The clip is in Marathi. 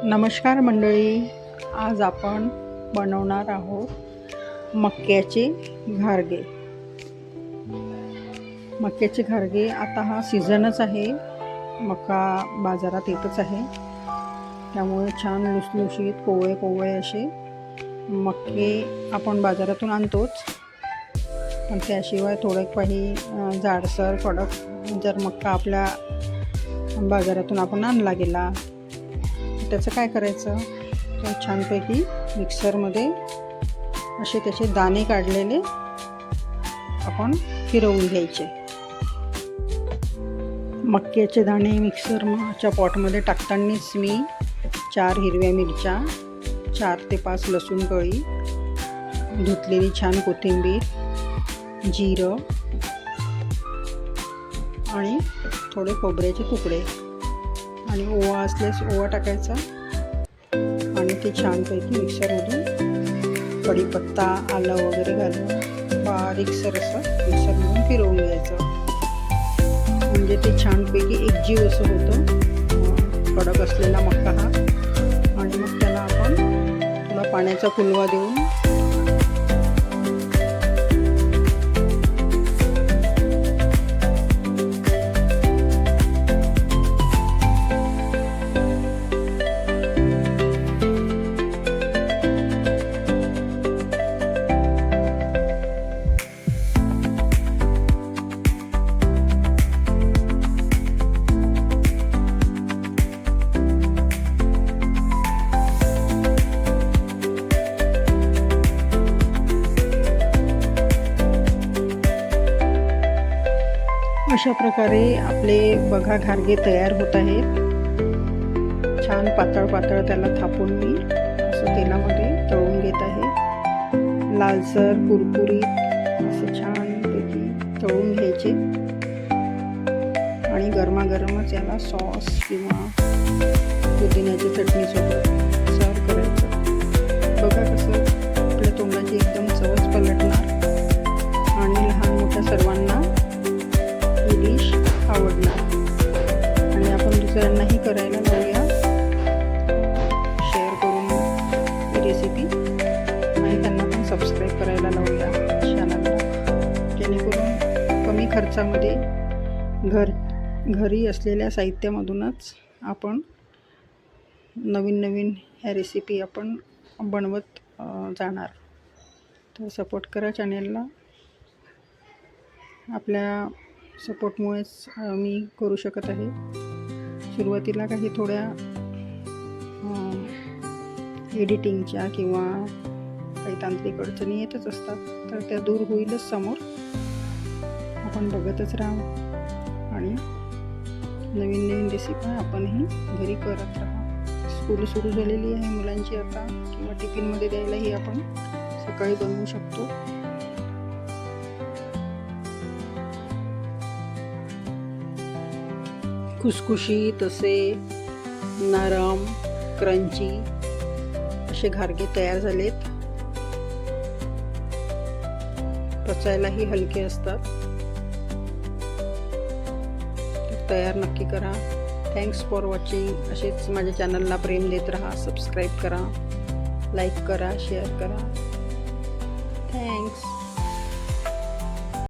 नमस्कार मंडळी, आज आपण बनवणार आहोत मक्याचे घारगे. मक्याचे घारगे आता हा सीझनच आहे, मका बाजारात येतच आहे, त्यामुळे छान लुसलुशीत कोवळे कोवळे असे मक्के आपण बाजारातून आणतोच. पण त्याशिवाय थोडं काही जाडसर कडक जर मक्का आपल्या बाजारातून आपण आणला गेला त्याचं काय करायचं, तर छानपैकी मिक्सरमध्ये असे त्याचे दाणे काढलेले आपण फिरवून घ्यायचे. मक्याचे दाणे मिक्सरच्या पॉटमध्ये टाकतानाच मी 4 हिरव्या मिरच्या, 4 ते 5 लसूण कळी, धुतलेली छान कोथिंबीर, जिरं आणि थोडे खोबऱ्याचे तुकडे आणि ओवा असल्यास ओवा टाकायचा आणि ते छानपैकी मिक्सरमधून कढीपत्ता, आलं वगैरे घालून बारीकसर असं मिक्सरमधून फिरवून घ्यायचं. म्हणजे ते छानपैकी एकजीव असं होतं कडक असलेला मक्का हा. आणि मग त्याला आपण थोडा पाण्याचा फुलवा देऊन अशा प्रकारे आपले बघा घारगे तयार होत आहेत. छान पातळ पातळ त्याला थापून मी असं तेलामध्ये तळून घेत आहे. लालसर कुरकुरीत असं छानपैकी तळून घ्यायचे आणि गरमागरमच याला सॉस किंवा पुदिन्याची चटणीसोबत सर्व करायचं. बघा कसं आपल्या तोंडाची एकदम चवच पलटणार आणि लहान मोठ्या सर्वांना डिश आवडणार. आणि आपण दुसऱ्यांनाही करायला लावूया, शेअर करून ही रेसिपी आणि त्यांना पण सबस्क्राईब करायला लावूया चॅनलला, जेणेकरून कमी खर्चामध्ये घरी असलेल्या साहित्यामधूनच आपण नवीन नवीन ह्या रेसिपी आपण बनवत जाणार. तर सपोर्ट करा चॅनलला. आपल्या सपोर्टमुळेच मी करू शकत आहे. सुरुवातीला काही थोड्या एडिटिंगच्या किंवा काही तांत्रिक अडचणी येतच असतात, तर त्या दूर होईलच समोर. आपण बघतच राहा आणि नवीन नवीन रेसिपी आपणही घरी करत राहा. स्कूल सुरू झालेली आहे मुलांची आता, किंवा टिफिनमध्ये द्यायलाही आपण सकाळी बनवू शकतो. खुसखुशीत असे नरम क्रंची असे घारगे तयार झालेत. पचायलाही हलके असतात. तयार नक्की करा. Thanks for watching. असेच माझ्या चॅनलला प्रेम देत राहा. सबस्क्राईब करा, लाईक करा, शेअर करा. थँक्स.